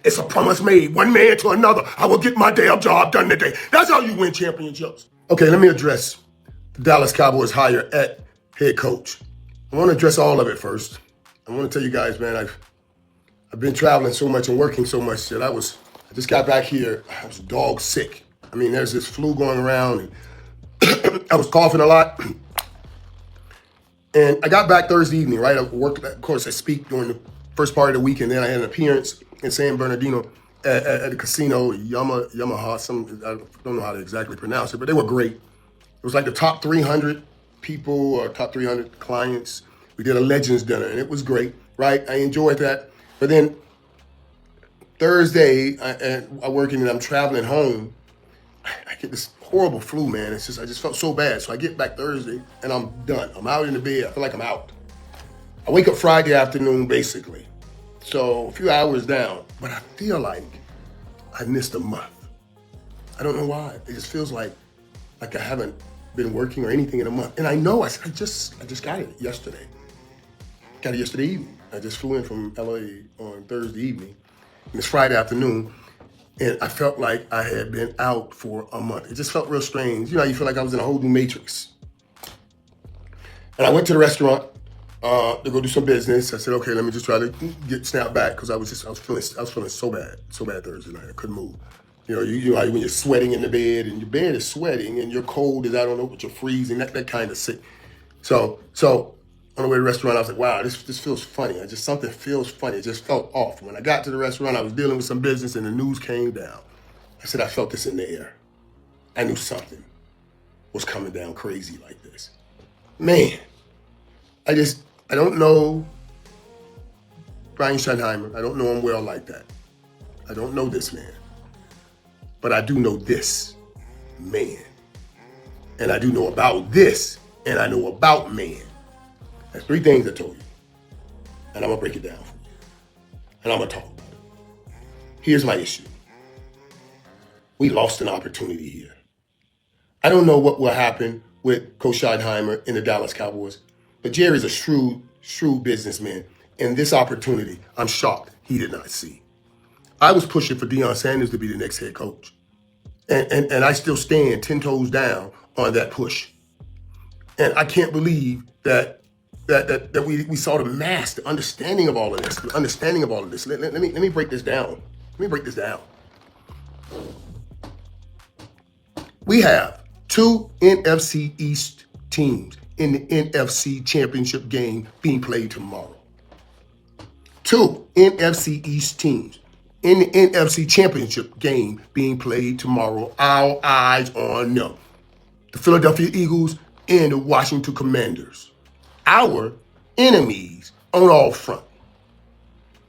It's a promise made, one man to another. I will get my damn job done today. That's how you win championships. Okay, let me address the Dallas Cowboys hire at head coach. I want to address all of it first. I want to tell you guys, man, I've been traveling so much and working so much that I just got back here. I was dog sick. I mean, there's this flu going around, and I was coughing a lot. And I got back Thursday evening, right? I worked, of course, I speak during the first part of the week, and then I had an appearance in San Bernardino at a casino, Yamaha, I don't know how to exactly pronounce it, but they were great. It was like the top 300 people or top 300 clients. We did a Legends dinner, and it was great, right? I enjoyed that. But then Thursday, I working and I'm traveling home. I get this horrible flu, man. I just felt so bad. So I get back Thursday and I'm done. I'm out in the bed. I feel like I'm out. I wake up Friday afternoon, basically. So a few hours down, but I feel like I missed a month. I don't know why. It just feels like I haven't been working or anything in a month. And I know I just got it yesterday. Got it yesterday evening. I just flew in from LA on Thursday evening. And it's Friday afternoon. And I felt like I had been out for a month. It just felt real strange. You know, you feel like I was in a whole new matrix. And I went to the restaurant to go do some business. I said, okay, let me just try to get snapped back because I was feeling so bad Thursday night. I couldn't move. You know, when you're sweating in the bed and your bed is sweating and you're cold as I don't know, but you're freezing, that kind of sick. So on the way to the restaurant, I was like, wow, this feels funny. Something feels funny. It just felt off. When I got to the restaurant, I was dealing with some business and the news came down. I said, I felt this in the air. I knew something was coming down crazy like this. Man, I don't know Brian Schottenheimer. I don't know him well like that. I don't know this man. But I do know this man. And I do know about this. And I know about man. That's three things I told you. And I'm going to break it down for you. And I'm going to talk about it. Here's my issue. We lost an opportunity here. I don't know what will happen with Coach Schottenheimer in the Dallas Cowboys, but Jerry's a shrewd businessman. And this opportunity, I'm shocked he did not see. I was pushing for Deion Sanders to be the next head coach. And I still stand 10 toes down on that push. And I can't believe that we saw the mass, the understanding of all of this, Let me break this down. We have two NFC East teams in the NFC Championship game being played tomorrow. Two NFC East teams in the NFC Championship game being played tomorrow. Our eyes on them. The Philadelphia Eagles and the Washington Commanders. Our enemies on all fronts.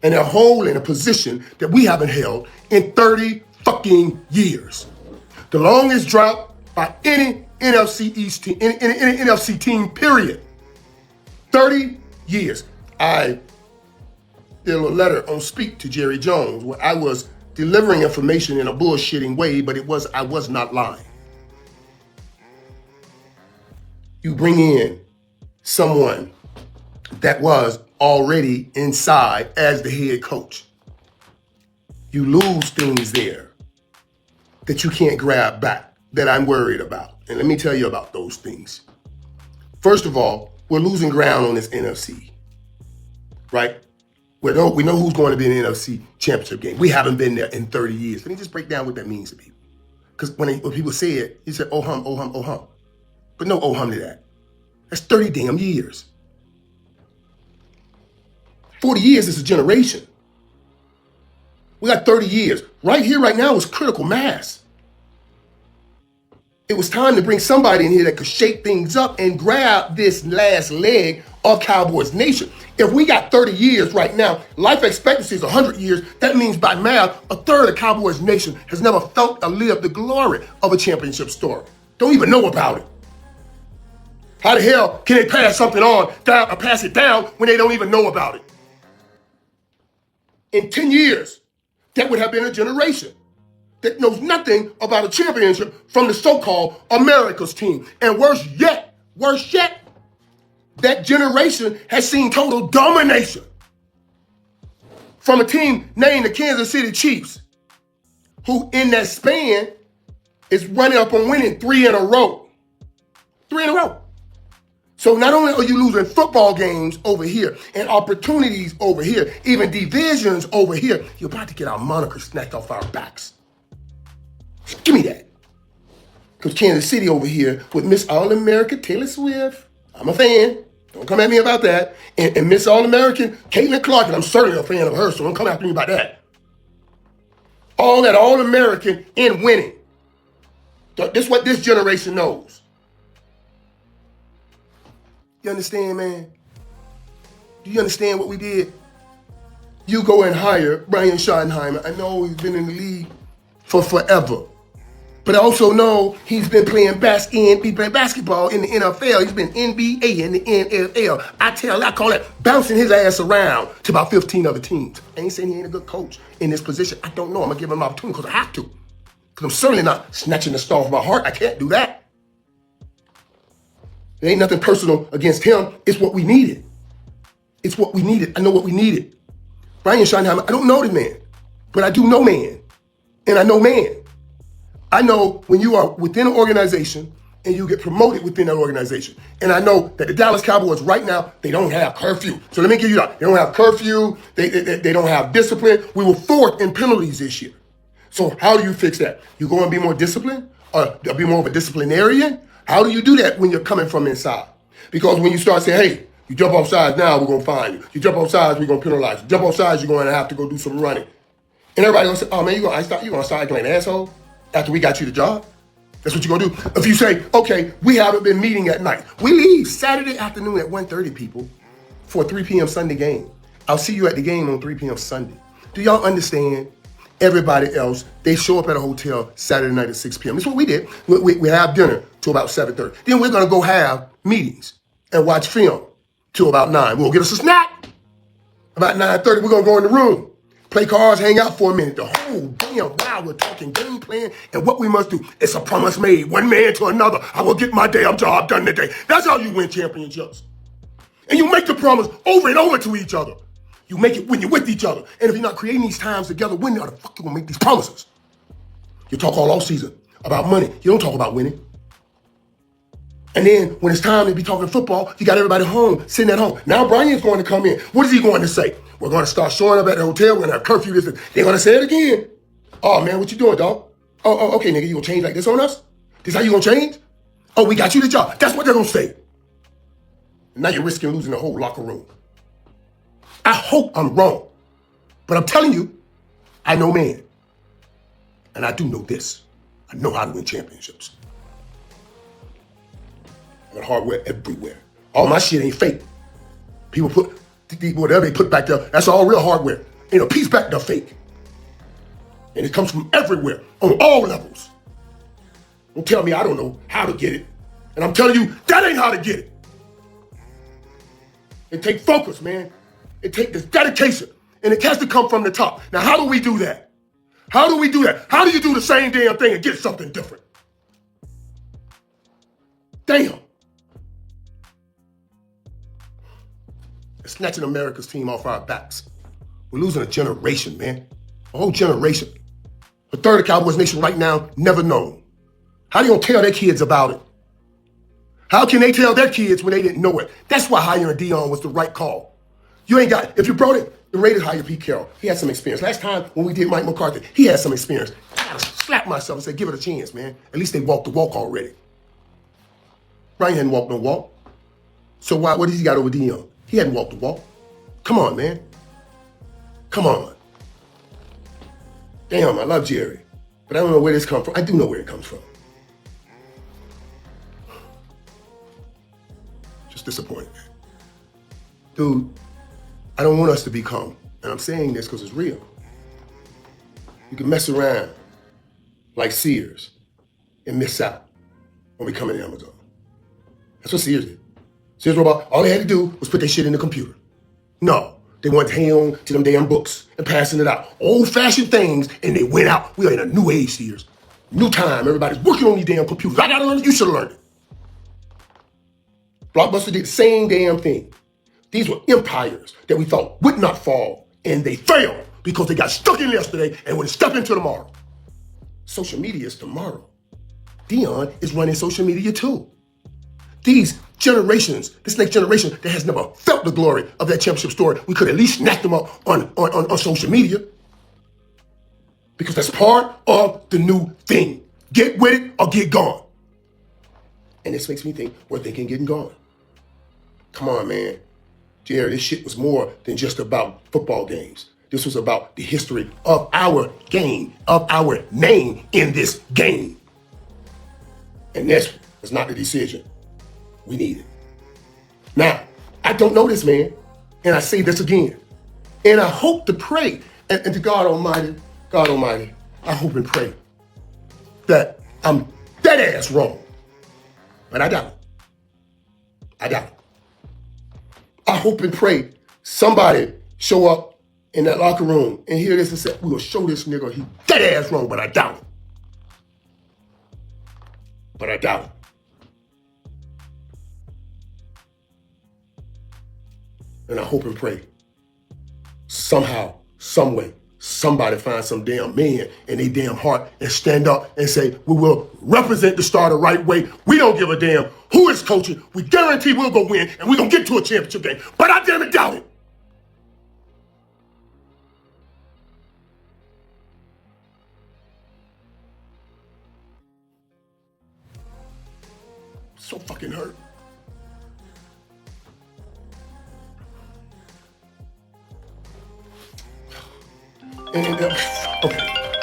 And they're holding a position that we haven't held in 30 fucking years. The longest drought by any NFC East team, any NFC team, period. 30 years. I did a letter on Speak to Jerry Jones where I was delivering information in a bullshitting way, but I was not lying. You bring in someone that was already inside as the head coach. You lose things there that you can't grab back, that I'm worried about. And let me tell you about those things. First of all, we're losing ground on this NFC, right? We know who's going to be in the NFC Championship game. We haven't been there in 30 years. Let me just break down what that means to people. Because when people say it, you say, oh hum, oh hum, oh hum. But no oh hum to that. That's 30 damn years. 40 years is a generation. We got 30 years. Right here, right now is critical mass. It was time to bring somebody in here that could shake things up and grab this last leg of Cowboys Nation. If we got 30 years right now, life expectancy is 100 years. That means by math, a third of Cowboys Nation has never felt or lived the glory of a championship story. Don't even know about it. How the hell can they pass something on, down, or pass it down when they don't even know about it? In 10 years, that would have been a generation that knows nothing about a championship from the so-called America's team. And worse yet, that generation has seen total domination from a team named the Kansas City Chiefs, who in that span is running up on winning 3 in a row. 3 in a row. So not only are you losing football games over here and opportunities over here, even divisions over here, you're about to get our moniker snatched off our backs. Give me that. Because Kansas City over here with Miss All-America Taylor Swift, I'm a fan. Don't come at me about that. And Miss All-American Caitlin Clark, and I'm certainly a fan of her, so don't come after me about that. All that All-American in winning. This is what this generation knows. You understand, man? Do you understand what we did? You go and hire Brian Schottenheimer. I know he's been in the league for forever. But I also know he's been playing basketball in the NFL. He's been NBA in the NFL. I call it bouncing his ass around to about 15 other teams. I ain't saying he ain't a good coach in this position. I don't know. I'm going to give him an opportunity because I have to. Because I'm certainly not snatching the star from my heart. I can't do that. There ain't nothing personal against him. It's what we needed. It's what we needed. I know what we needed. Brian Schottenheimer, I don't know the man, but I do know man. And I know man. I know when you are within an organization and you get promoted within that organization. And I know that the Dallas Cowboys right now, they don't have curfew. So let me give you that. They don't have curfew. They don't have discipline. We were 4th in penalties this year. So how do you fix that? You go and be more disciplined or be more of a disciplinarian? How do you do that when you're coming from inside? Because when you start saying, hey, you jump off sides now, we're going to fine you. You jump off sides, we're going to penalize you. You jump off sides, you're going to have to go do some running. And everybody going to say, oh man, you're going to start playing asshole after we got you the job? That's what you're going to do. If you say, okay, we haven't been meeting at night. We leave Saturday afternoon at 1:30, people, for a 3 p.m. Sunday game. I'll see you at the game on 3 p.m. Sunday. Do y'all understand? Everybody else, they show up at a hotel Saturday night at 6 p.m. That's what we did. We have dinner till about 7:30. Then we're going to go have meetings and watch film till about 9. We'll get us a snack. About 9:30, we're going to go in the room, play cards, hang out for a minute. The whole damn while we're talking game plan and what we must do. It's a promise made, one man to another. I will get my damn job done today. That's how you win championships. And you make the promise over and over to each other. You make it when you're with each other. And if you're not creating these times together, when the fuck you gonna make these promises? You talk all season about money. You don't talk about winning. And then when it's time to be talking football, you got everybody home, sitting at home. Now Brian's going to come in. What is he going to say? We're going to start showing up at the hotel. We're going to have curfew. They're going to say it again. Oh, man, what you doing, dog? Oh, okay, nigga, you going to change like this on us? This how you going to change? Oh, we got you the job. That's what they're going to say. Now you're risking losing the whole locker room. I hope I'm wrong, but I'm telling you, I know man. And I do know this. I know how to win championships. I got hardware everywhere. All my shit ain't fake. People put, whatever they put back there, that's all real hardware. Ain't a piece back there fake. And it comes from everywhere, on all levels. Don't tell me I don't know how to get it. And I'm telling you, that ain't how to get it. It takes focus, man. It takes this dedication, and it has to come from the top. Now, how do we do that? How do we do that? How do you do the same damn thing and get something different? Damn. It's snatching America's team off our backs. We're losing a generation, man. A whole generation. A third of Cowboys Nation right now, never known. How you gonna tell their kids about it? How can they tell their kids when they didn't know it? That's why hiring Dion was the right call. You ain't got, if you brought it, the Raiders hired Pete Carroll. He had some experience. Last time when we did Mike McCarthy, he had some experience. I gotta slap myself and say, give it a chance, man. At least they walked the walk already. Brian hadn't walked no walk. So what does he got over Dion? He hadn't walked the walk. Come on, man. Come on. Damn, I love Jerry. But I don't know where this comes from. I do know where it comes from. Just disappointed. Dude, I don't want us to become, and I'm saying this because it's real. You can mess around like Sears and miss out when we come in Amazon. That's what Sears did. Sears Robot, all they had to do was put their shit in the computer. No, they went to hang on to them damn books and passing it out. Old-fashioned things, and they went out. We are in a new age, Sears. New time. Everybody's working on these damn computers. I gotta learn it. You should have learned it. Blockbuster did the same damn thing. These were empires that we thought would not fall, and they failed because they got stuck in yesterday and want to step into tomorrow. Social media is tomorrow. Dion is running social media too. These generations, this next generation that has never felt the glory of that championship story, we could at least snap them up on social media. Because that's part of the new thing. Get with it or get gone. And this makes me think we're thinking getting gone. Come on, man. Jerry, this shit was more than just about football games. This was about the history of our game, of our name in this game. And this was not the decision we needed. Now, I don't know this man, and I say this again. And I hope to pray, and to God Almighty, I hope and pray that I'm dead ass wrong. But I doubt it. I hope and pray somebody show up in that locker room and hear this and say, we'll show this nigga he dead ass wrong, but I doubt it. And I hope and pray somehow, some way, somebody find some damn man in their damn heart and stand up and say, we will represent the Star the right way. We don't give a damn who is coaching. We guarantee we'll go win and we're going to get to a championship game. But I damn it doubt it. So fucking hurt. Okay,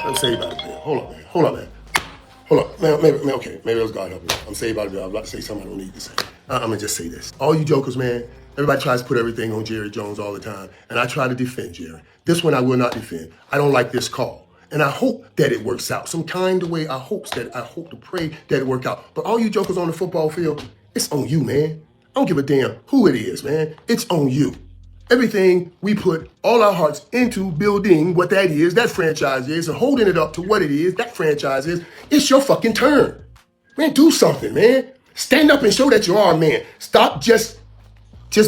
I'm saved by the bed. Hold on, man. Maybe it was God helping me. I'm saved by the bed. I'm about to say something I don't need to say. I'm gonna just say this. All you jokers, man, everybody tries to put everything on Jerry Jones all the time, and I try to defend Jerry. This one I will not defend. I don't like this call. And I hope that it works out. Some kind of way I hope to pray that it work out. But all you jokers on the football field, it's on you, man. I don't give a damn who it is, man. It's on you. Everything we put all our hearts into building what that is, that franchise is, and holding it up to what it is, that franchise is, it's your fucking turn. Man, do something, man. Stand up and show that you are a man. Stop just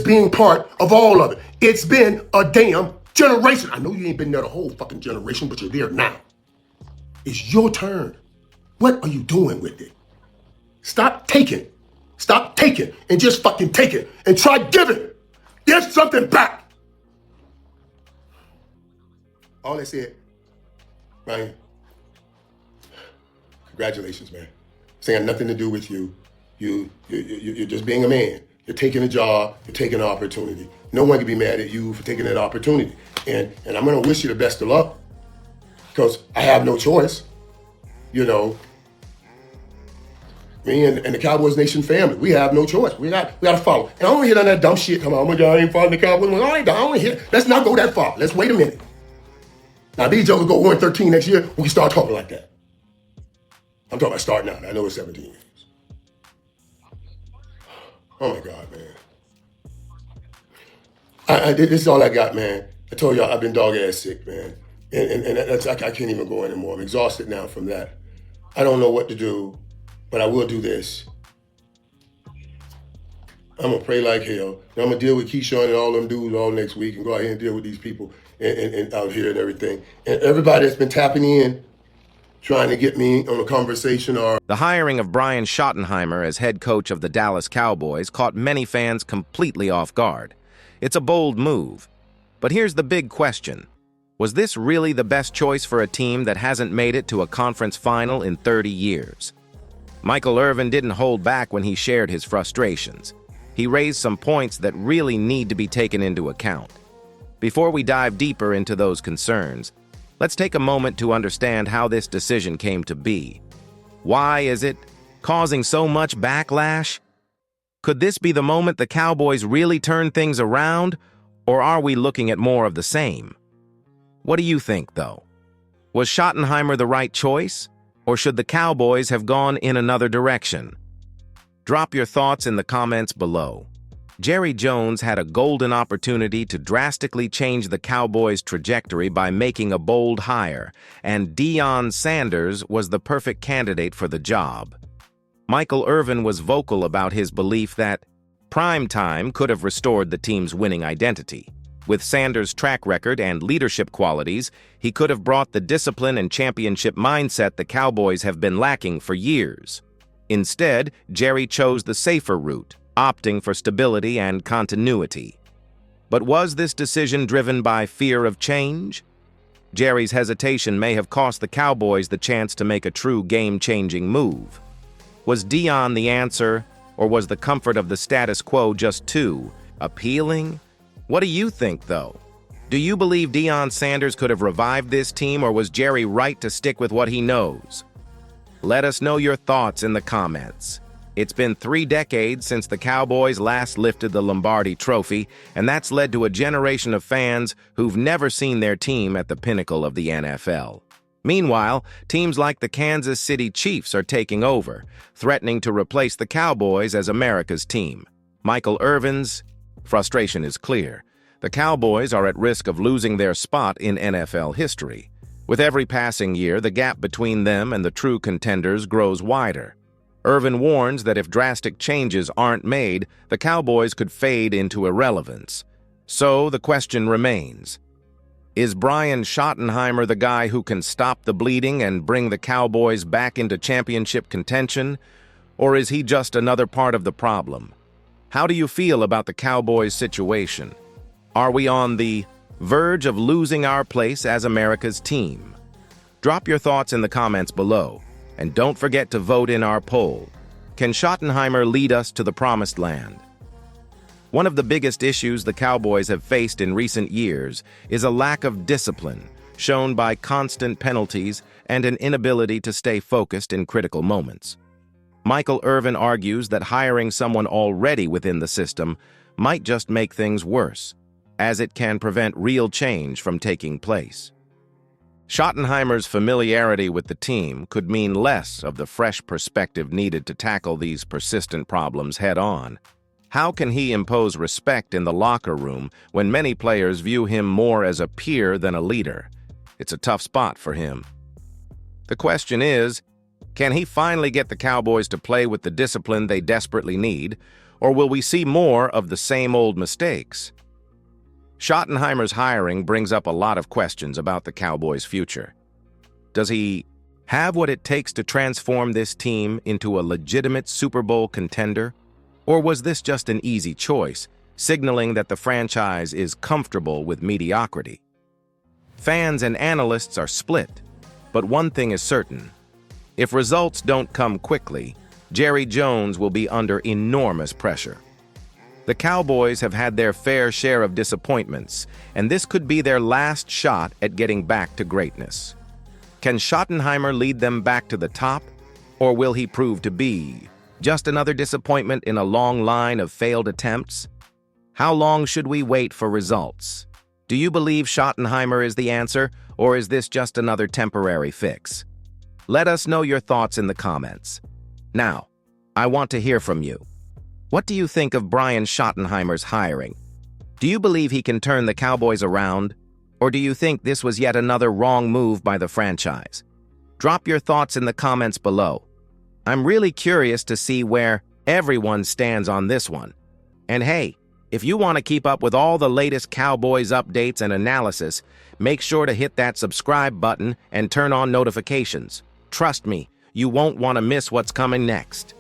being part of all of it. It's been a damn generation. I know you ain't been there the whole fucking generation, but you're there now. It's your turn. What are you doing with it? Stop taking, and just fucking take it, and try giving. Give something back. All I said, Ryan, congratulations, man. This ain't got nothing to do with you. You're just being a man. You're taking a job. You're taking an opportunity. No one can be mad at you for taking that opportunity. And I'm gonna wish you the best of luck, because I have no choice. You know, me and the Cowboys Nation family, we have no choice. We got to follow. And I don't want to hear none of that dumb shit come on. Oh my God, I ain't following the Cowboys. I don't want to hear. Let's not go that far. Let's wait a minute. Now these jokers go 1-13 next year. We can start talking like that. I'm talking about starting out. I know it's 17 years. Oh my God, man. This is all I got, man. I told y'all I've been dog ass sick, man. And that's, I can't even go anymore. I'm exhausted now from that. I don't know what to do, but I will do this. I'm gonna pray like hell. And I'm gonna deal with Keyshawn and all them dudes all next week and go out here and deal with these people and out here and everything. And everybody that's been tapping in, trying to get me on a conversation or... The hiring of Brian Schottenheimer as head coach of the Dallas Cowboys caught many fans completely off guard. It's a bold move. But here's the big question. Was this really the best choice for a team that hasn't made it to a conference final in 30 years? Michael Irvin didn't hold back when he shared his frustrations. He raised some points that really need to be taken into account. Before we dive deeper into those concerns, let's take a moment to understand how this decision came to be. Why is it causing so much backlash? Could this be the moment the Cowboys really turn things around, or are we looking at more of the same? What do you think, though? Was Schottenheimer the right choice, or should the Cowboys have gone in another direction? Drop your thoughts in the comments below. Jerry Jones had a golden opportunity to drastically change the Cowboys' trajectory by making a bold hire, and Deion Sanders was the perfect candidate for the job. Michael Irvin was vocal about his belief that prime time could have restored the team's winning identity. With Sanders' track record and leadership qualities, he could have brought the discipline and championship mindset the Cowboys have been lacking for years. Instead, Jerry chose the safer route, opting for stability and continuity. But was this decision driven by fear of change? Jerry's hesitation may have cost the Cowboys the chance to make a true game-changing move. Was Deion the answer, or was the comfort of the status quo just too appealing? What do you think, though? Do you believe Deion Sanders could have revived this team, or was Jerry right to stick with what he knows? Let us know your thoughts in the comments. It's been 3 decades since the Cowboys last lifted the Lombardi Trophy, and that's led to a generation of fans who've never seen their team at the pinnacle of the NFL. Meanwhile, teams like the Kansas City Chiefs are taking over, threatening to replace the Cowboys as America's team. Michael Irvin's frustration is clear. The Cowboys are at risk of losing their spot in NFL history. With every passing year, the gap between them and the true contenders grows wider. Irvin warns that if drastic changes aren't made, the Cowboys could fade into irrelevance. So the question remains, is Brian Schottenheimer the guy who can stop the bleeding and bring the Cowboys back into championship contention? Or is he just another part of the problem? How do you feel about the Cowboys' situation? Are we on the verge of losing our place as America's team? Drop your thoughts in the comments below, and don't forget to vote in our poll. Can Schottenheimer lead us to the promised land? One of the biggest issues the Cowboys have faced in recent years is a lack of discipline, shown by constant penalties and an inability to stay focused in critical moments. Michael Irvin argues that hiring someone already within the system might just make things worse, as it can prevent real change from taking place. Schottenheimer's familiarity with the team could mean less of the fresh perspective needed to tackle these persistent problems head-on. How can he impose respect in the locker room when many players view him more as a peer than a leader? It's a tough spot for him. The question is, can he finally get the Cowboys to play with the discipline they desperately need, or will we see more of the same old mistakes? Schottenheimer's hiring brings up a lot of questions about the Cowboys' future. Does he have what it takes to transform this team into a legitimate Super Bowl contender? Or was this just an easy choice, signaling that the franchise is comfortable with mediocrity? Fans and analysts are split, but one thing is certain. If results don't come quickly, Jerry Jones will be under enormous pressure. The Cowboys have had their fair share of disappointments, and this could be their last shot at getting back to greatness. Can Schottenheimer lead them back to the top, or will he prove to be just another disappointment in a long line of failed attempts? How long should we wait for results? Do you believe Schottenheimer is the answer, or is this just another temporary fix? Let us know your thoughts in the comments. Now, I want to hear from you. What do you think of Brian Schottenheimer's hiring? Do you believe he can turn the Cowboys around, or do you think this was yet another wrong move by the franchise? Drop your thoughts in the comments below. I'm really curious to see where everyone stands on this one. And hey, if you want to keep up with all the latest Cowboys updates and analysis, make sure to hit that subscribe button and turn on notifications. Trust me, you won't want to miss what's coming next.